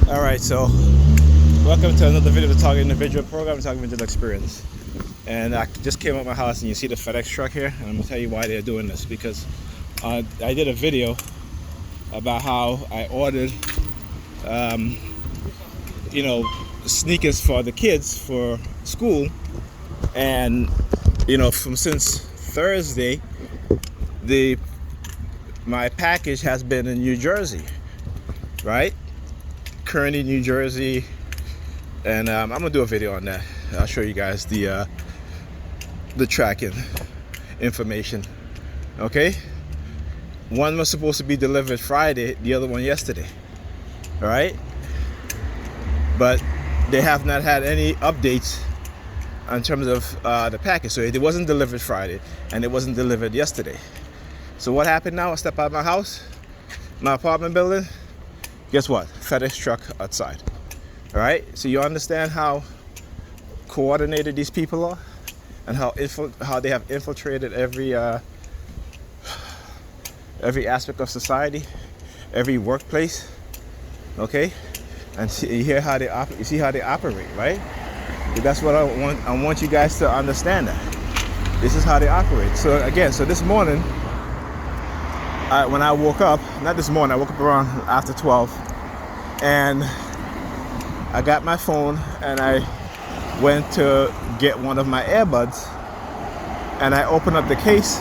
All right, so welcome to another video of the Target Individual Program, Target Individual Experience. And I just came out of my house and you see the FedEx truck here, and I'm gonna tell you why they're doing this. Because I did a video about how I ordered, sneakers for the kids for school, and since Thursday, my package has been in New Jersey, right? Kearney, New Jersey, and I'm gonna do a video on that. I'll show you guys the tracking information. Okay, one was supposed to be delivered Friday, the other one yesterday. All right, but they have not had any updates in terms of the package. So it wasn't delivered Friday, and it wasn't delivered yesterday. So what happened now? I step out of my house, my apartment building. Guess what? FedEx truck outside. All right. So you understand how coordinated these people are, and how they have infiltrated every aspect of society, every workplace. Okay. And you hear how they you see how they operate, right? That's what I want. I want you guys to understand that this is how they operate. So again, this morning, when I woke up, not this morning, I woke up around after 12, and I got my phone and I went to get one of my earbuds, and I opened up the case.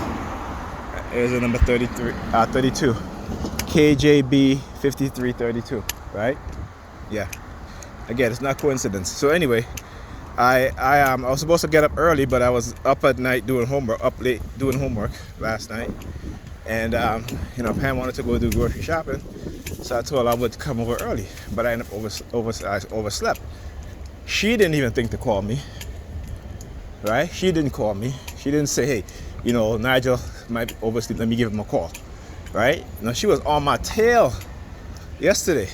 Here's the number 32, KJB 5332, right? Yeah. Again, it's not coincidence. So anyway, I was supposed to get up early, but I was up at night doing homework, up late doing homework last night. And Pam wanted to go do grocery shopping, so I told her I would come over early, but I ended up overslept. She didn't even think to call me, right? She didn't call me. She didn't say, hey, Nigel might be oversleep, let me give him a call, right? No, she was on my tail yesterday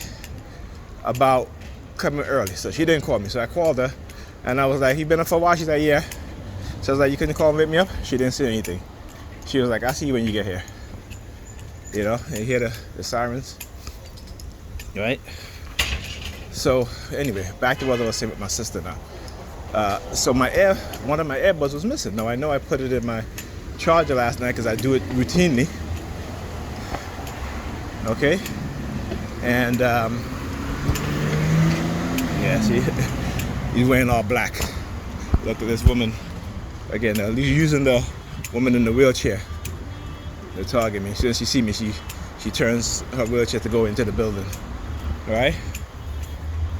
about coming early, so she didn't call me. So I called her, and I was like, you been up for a while? She's like, yeah. So I was like, you couldn't call and wake me up? She didn't say anything. She was like, I'll see you when you get here. And you hear the sirens, right? So anyway, back to what I was saying with my sister now. So one of my earbuds was missing. Now I know I put it in my charger last night because I do it routinely. Okay, and see, he's wearing all black. Look at this woman again. Using the woman in the wheelchair to target me. As soon as she see me, she turns her wheelchair to go into the building. All right.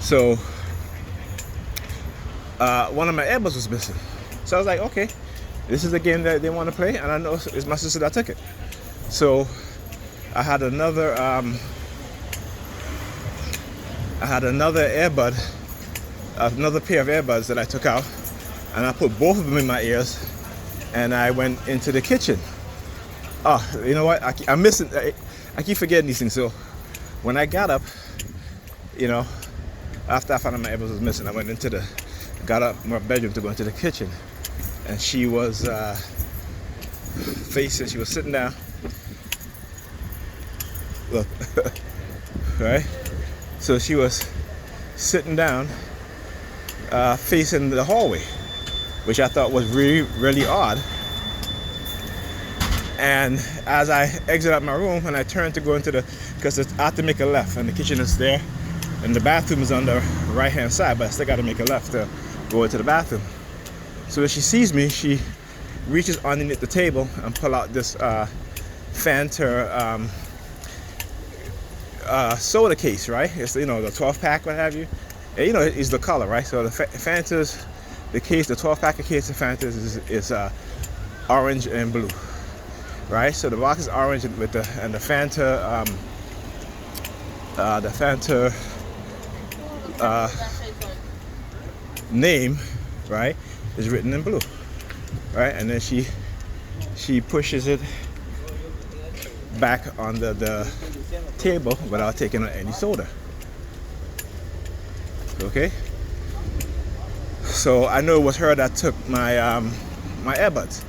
So one of my earbuds was missing. So I was like, okay, this is the game that they want to play, and I know it's my sister that took it. So I had another earbud, another pair of earbuds that I took out, and I put both of them in my ears, and I went into the kitchen. Oh, you know what? I'm missing. I keep forgetting these things. So when I got up, after I found out my earbuds was missing, I got up in my bedroom to go into the kitchen, and she was she was sitting down. Look, right? So she was sitting down, facing the hallway, which I thought was really, really odd. And as I exit out my room and I turn to go because I have to make a left, and the kitchen is there, and the bathroom is on the right hand side, but I still got to make a left to go into the bathroom. So when she sees me, she reaches underneath the table and pull out this Fanta soda case, right? It's the 12-pack, what have you. And, it's the color, right? So the Fantas, the 12-pack of case of Fantas is orange and blue, right? So the box is orange with the Fanta, name, right, is written in blue, right? And then she pushes it back on the table without taking out any soda. Okay, so I know it was her that took my my earbuds.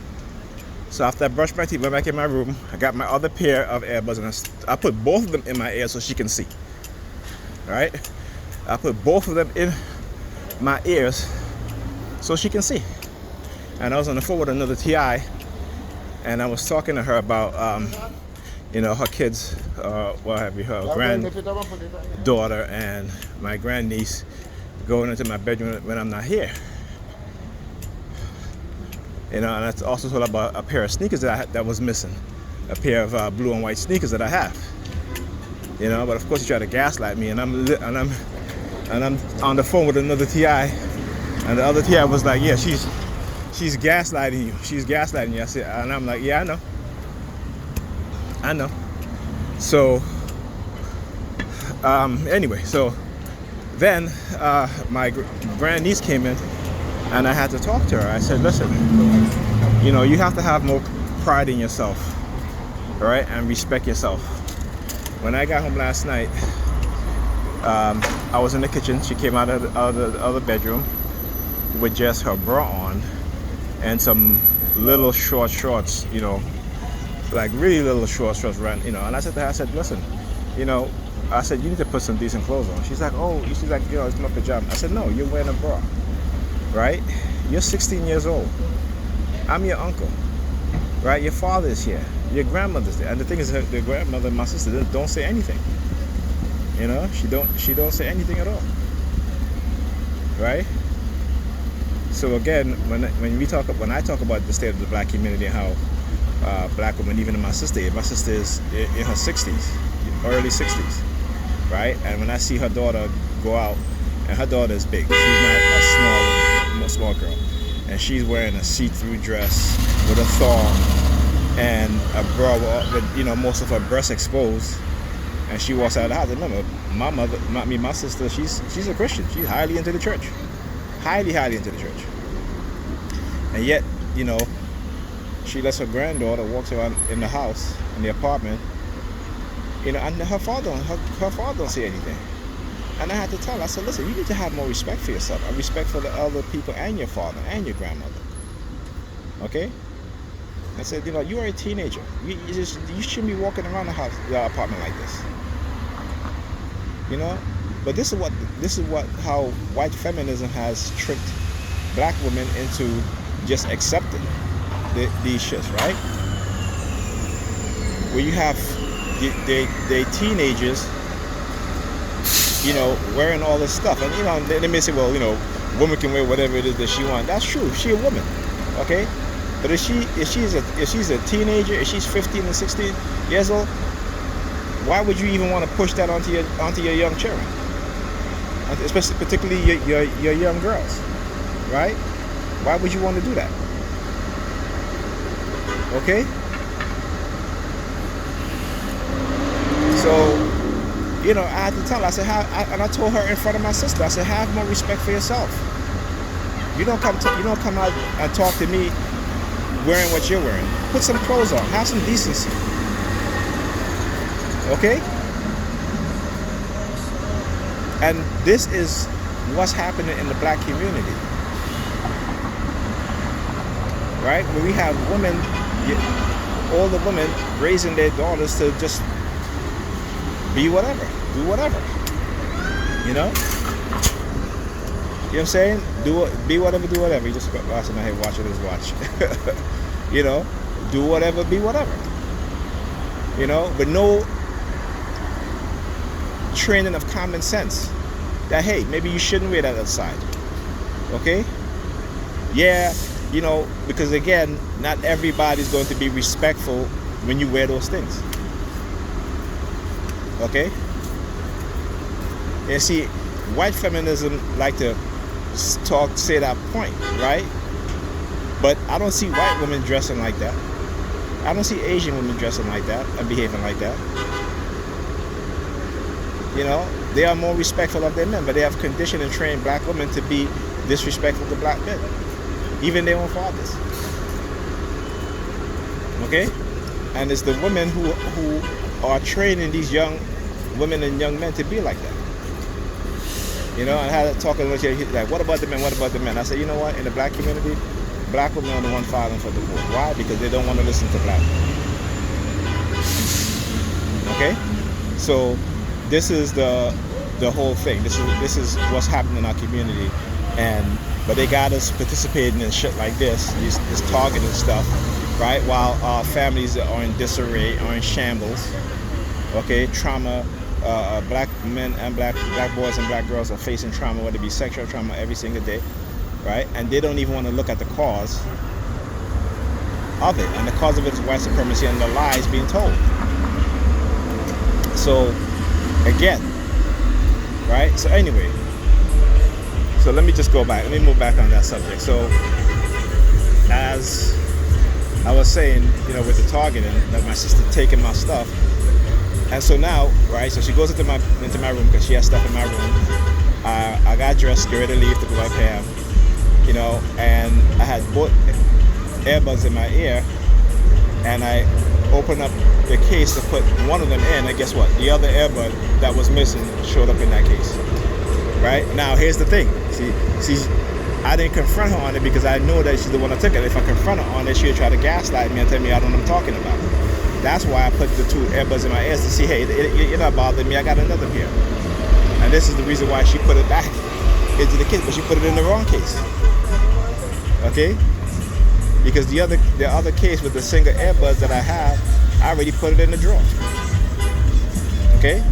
So after I brushed my teeth, went back in my room, I got my other pair of earbuds and I put both of them in my ear so she can see. All right. I put both of them in my ears so she can see. And I was on the phone with another TI, and I was talking to her about, her kids, what have you, her granddaughter and my grandniece going into my bedroom when I'm not here. And I also told her about a pair of sneakers that was missing, a pair of blue and white sneakers that I have. But of course you try to gaslight me, and I'm on the phone with another TI, and the other TI was like, yeah, she's gaslighting you. She's gaslighting you. I said, and I'm like, yeah, I know. So anyway, so then my grandniece came in, and I had to talk to her. I said, listen, you have to have more pride in yourself, all right, and respect yourself. When I got home last night, I was in the kitchen. She came out of the other bedroom with just her bra on and some little shorts, like really little shorts, right? And I said to her, listen, I said, you need to put some decent clothes on. She's like, it's my pajamas. I said, no, you're wearing a bra, right? You're 16 years old. I'm your uncle, right? Your father is here. Your grandmother's there. And the thing is, the grandmother and my sister don't say anything. She don't say anything at all, right? So again, when I talk about the state of the black community and how black women, even in my sister is in her 60s, early 60s, right? And when I see her daughter go out, and her daughter is big, she's not a small girl, and she's wearing a see-through dress with a thong and a bra with most of her breasts exposed, and she walks out of the house. Remember, my sister, she's a Christian. She's highly into the church, highly into the church, and yet she lets her granddaughter walk around in the house, in the apartment, and her father don't say anything. And I had to tell her, I said, listen, you need to have more respect for yourself, and respect for the other people and your father and your grandmother. Okay? I said, you are a teenager. You shouldn't be walking around the apartment like this. But this is how white feminism has tricked black women into just accepting these shits, right? Where you have they teenagers, wearing all this stuff, and they may say, well, women can wear whatever it is that she wants. That's true. She's a woman, okay? But if she's a teenager, if she's 15 and 16 years old, why would you even want to push that onto your young children, especially particularly your young girls, right? Why would you want to do that? Okay. So I had to tell her. I said, and I told her in front of my sister. I said, have more respect for yourself. You don't come out and talk to me wearing what you're wearing. Put some clothes on. Have some decency. Okay? And this is what's happening in the black community. Right? Where we have women, all the women raising their daughters to just be whatever. Do whatever. You know what I'm saying? Be whatever, do whatever. You just watching my head, watching his watch. Do whatever, be whatever. But no training of common sense that, hey, maybe you shouldn't wear that outside. Okay? Yeah, because again, not everybody's going to be respectful when you wear those things. Okay? And see, white feminism like to say that point, right? But I don't see white women dressing like that. I don't see Asian women dressing like that and behaving like that. They are more respectful of their men, but they have conditioned and trained black women to be disrespectful to black men, even their own fathers. Okay? And it's the women who are training these young women and young men to be like that. I had a talk with him, like, what about the men? What about the men? I said, you know what? In the black community, black women are the one filing for divorce. Why? Because they don't want to listen to black men. Okay? So this is the the whole thing. This is what's happening in our community, but they got us participating in shit like this targeting stuff, right? While our families are in disarray, are in shambles. Okay, trauma. Black men and black boys and black girls are facing trauma, whether it be sexual trauma, every single day, right? And they don't even want to look at the cause of it, and the cause of it is white supremacy and the lies being told. So again, right? So anyway, so let me just go back. Let me move back on that subject. So as I was saying, with the targeting, that my sister taking my stuff. And so now, right, so she goes into my room because she has stuff in my room. I got dressed, get ready to leave to go by Pam, and I had both earbuds in my ear, and I opened up the case to put one of them in, and guess what? The other earbud that was missing showed up in that case, right? Now, here's the thing. See, I didn't confront her on it because I know that she's the one that took it. If I confront her on it, she would try to gaslight me and tell me I don't know what I'm talking about. That's why I put the two earbuds in my ears to see, hey, you're not bothering me. I got another here. And this is the reason why she put it back into the case, but she put it in the wrong case. Okay? Because the other case with the single earbuds that I have, I already put it in the drawer. Okay?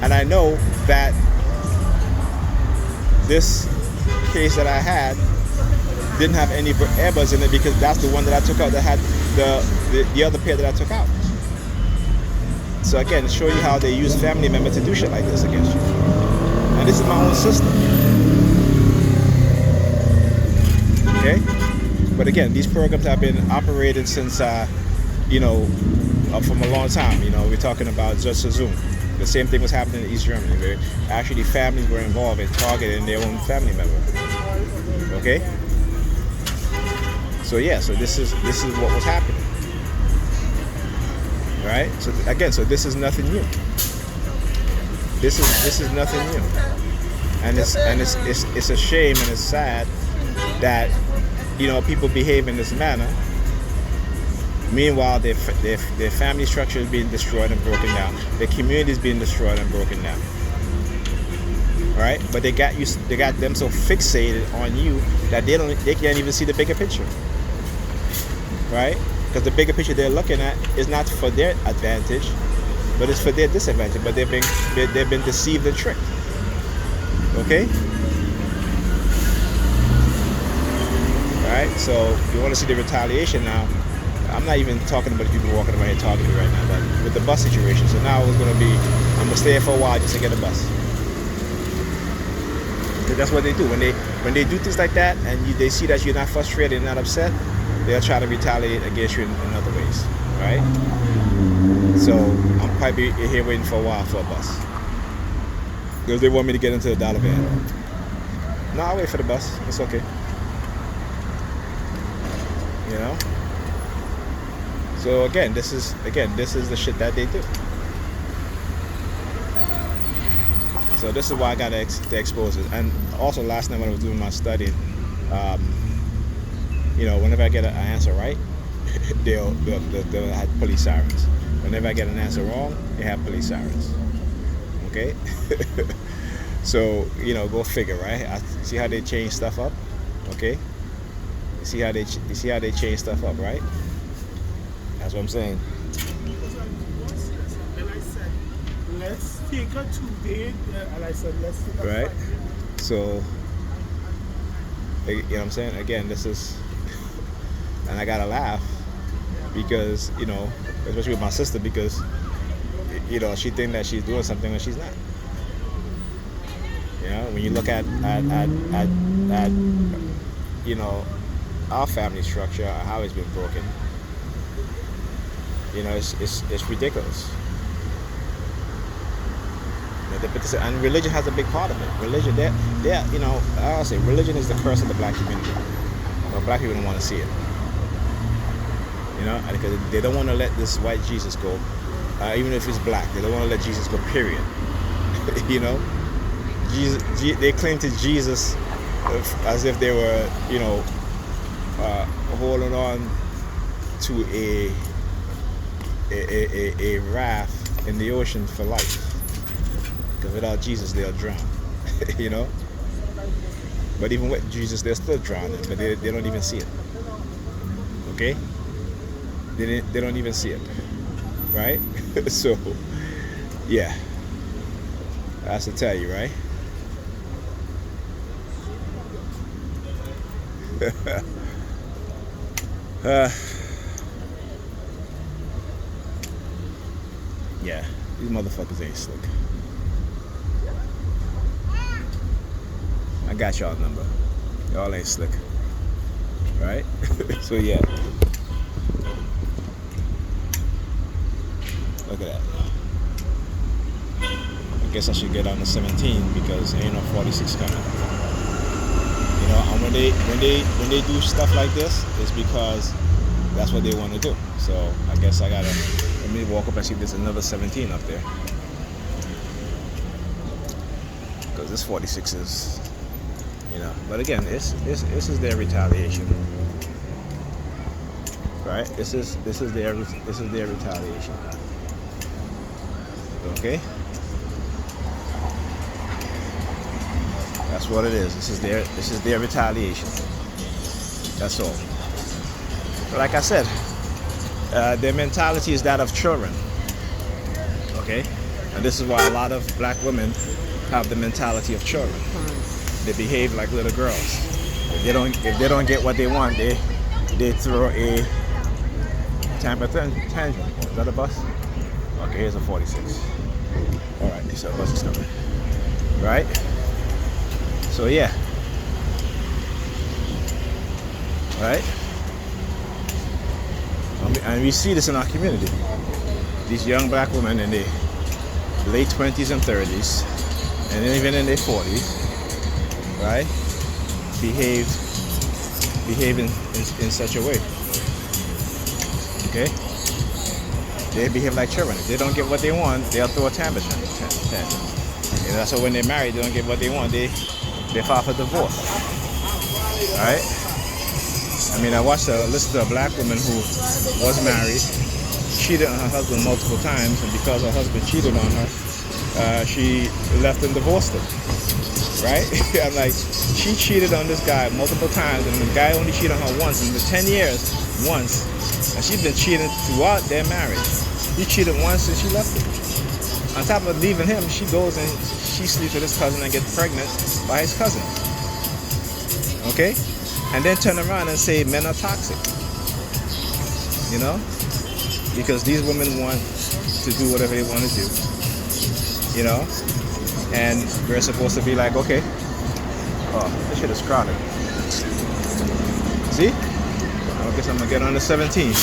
And I know that this case that I had didn't have any earbuds in it because that's the one that I took out that had the other pair that I took out. So again, to show you how they use family members to do shit like this against you. And this is my own sister. Okay? But again, these programs have been operating since, from a long time. We're talking about just a Zoom. The same thing was happening in East Germany, where actually families were involved in targeting their own family member. Okay? So yeah, so this is what was happening, right? So again, so this is nothing new. This is nothing new, and it's a shame and it's sad that people behave in this manner. Meanwhile, their family structure is being destroyed and broken down. Their community is being destroyed and broken down. Right? But they got them so fixated on you that they can't even see the bigger picture. Right? Because the bigger picture they're looking at is not for their advantage, but it's for their disadvantage. But they've been deceived and tricked. Okay? Right? So you want to see the retaliation now. I'm not even talking about the people walking around here targeting me right now, but with the bus situation. So now it's going to be, I'm going to stay here for a while just to get a bus. So that's what they do. When they do things like that and they see that you're not frustrated and not upset, they'll try to retaliate against you in other ways, right? So I'm probably here waiting for a while for a bus. Because they want me to get into the dollar van. No, I'll wait for the bus. It's okay. So again, this is the shit that they do. So this is why I got to expose it. And also last night when I was doing my study, whenever I get an answer right, they'll have police sirens. Whenever I get an answer wrong, they have police sirens. Okay? So, go figure, right? I see how they change stuff up. Okay? You see how they change stuff up, right? That's what I'm saying. And I said, let's take a 2 day. And I said, let's take a 5 day. Right? So, you know what I'm saying? Again, this is, and I gotta laugh because, especially with my sister, because, she thinks that she's doing something when she's not. When you look at our family structure, how it's been broken, it's ridiculous. And religion has a big part of it. Religion, I'll say religion is the curse of the black community. Black people don't want to see it. Because they don't want to let this white Jesus go, even if it's black. They don't want to let Jesus go. Period. They claim to Jesus as if they were, holding on to a raft in the ocean for life. Because without Jesus, they'll drown. You know? But even with Jesus, they're still drowning, but they don't even see it. Okay? They don't even see it. Right? So, yeah. I have to tell you, right? Yeah, these motherfuckers ain't slick. I got y'all number. Y'all ain't slick. Right? So yeah. Look at that. I guess I should get on the 17 because ain't no 46 coming. You know, and when they do stuff like this, it's because that's what they want to do. So I guess I gotta let me walk up and see if there's another 17 up there. Because this 46 is, you know. But again, this is their retaliation. Right? This is their retaliation. Okay? That's what it is. This is their retaliation. That's all. But like I said, their mentality is that of children. Okay? And this is why a lot of black women have the mentality of children. They behave like little girls. If they don't get what they want, they throw a temper tantrum. Is that a bus? Okay, here's a 46. Alright, so a bus is coming. Right? So yeah. Right? And we see this in our community. These young black women in their late 20s and 30s, and even in their 40s, right? Behave in such a way. Okay? They behave like children. If they don't get what they want, they'll throw a tantrum. You know, so when they're married, they don't get what they want, they file for divorce. Right? I mean, I listened to a black woman who was married, cheated on her husband multiple times, and because her husband cheated on her, she left and divorced him. Right? I'm like, she cheated on this guy multiple times, and the guy only cheated on her once in the 10 years, once. And she's been cheating throughout their marriage. He cheated once and she left him. On top of leaving him, she goes and she sleeps with his cousin and gets pregnant by his cousin. Okay? And then turn around and say men are toxic. You know? Because these women want to do whatever they want to do. You know? And we're supposed to be like, okay. Oh, this shit is crowded. See? I guess I'm gonna get on the 17.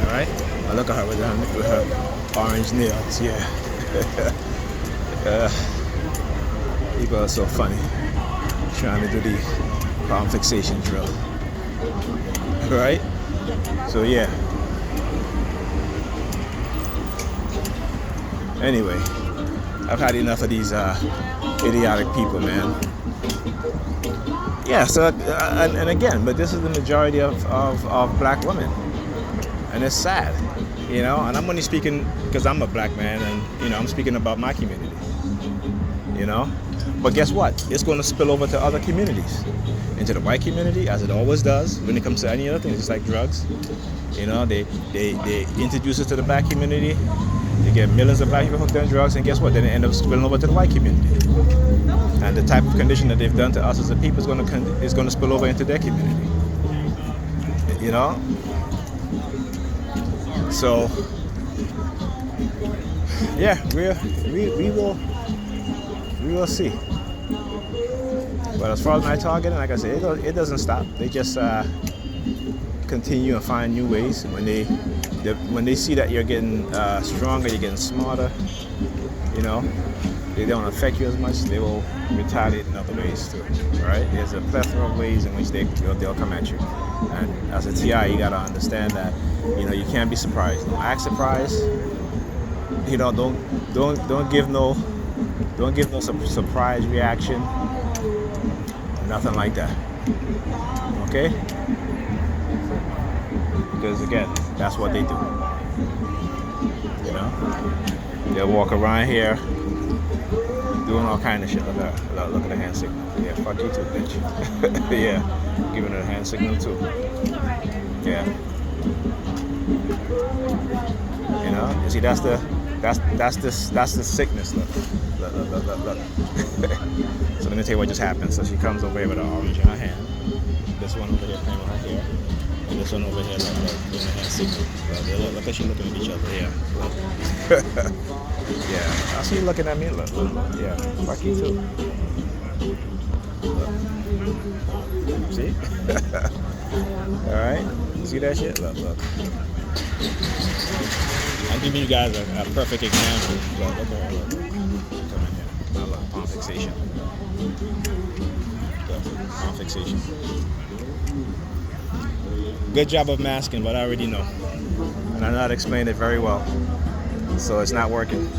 Alright? I look at her with her orange nails, yeah. People are so funny. Trying to do the palm fixation drill. Right? So yeah. Anyway, I've had enough of these idiotic people, man. Yeah, so, and again, but this is the majority of black women. And it's sad, you know, and I'm only speaking because I'm a black man and, you know, I'm speaking about my community, you know. But guess what? It's going to spill over to other communities, into the white community, as it always does when it comes to any other thing. It's just like drugs, you know, they introduce it to the black community, they get millions of black people hooked on drugs, and guess what? Then they end up spilling over to the white community. And the type of condition that they've done to us as a people is going to spill over into their community. You know? So, yeah, we will see. But as far as my targeting, like I said, it doesn't stop. They just continue and find new ways. When they see that you're getting stronger, you're getting smarter, you know, they don't affect you as much, they will retaliate in other ways too, right? There's a plethora of ways in which they'll come at you. And as a TI, you gotta understand that, you know, you can't be surprised. Don't act surprised. You know, don't give no surprise reaction. Nothing like that. Okay? Because again, that's what they do. You know? They'll walk around here doing all kind of shit. Look at her. Look at the hand signal. Yeah, fuck you too, bitch. Yeah, giving her a hand signal too. Yeah. You know, you see that's the sickness. Look. So let me tell you what just happened. So she comes over here with an orange in her hand. This one over here playing with her hair. And this one over here doing the hand signal. Look how she's looking at each other. Yeah. Yeah. I see you looking at me. Look. Yeah. Fuck you too. Look. See? Alright. See that shit? Look. I'm giving you guys a perfect example. Look at her. Look. Come in here. Look. Palm fixation. Look. Palm fixation. Good job of masking, but I already know. And I know how to explain it very well. So it's not working.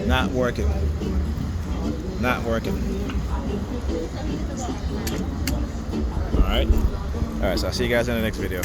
Not working. Alright? Alright, so I'll see you guys in the next video.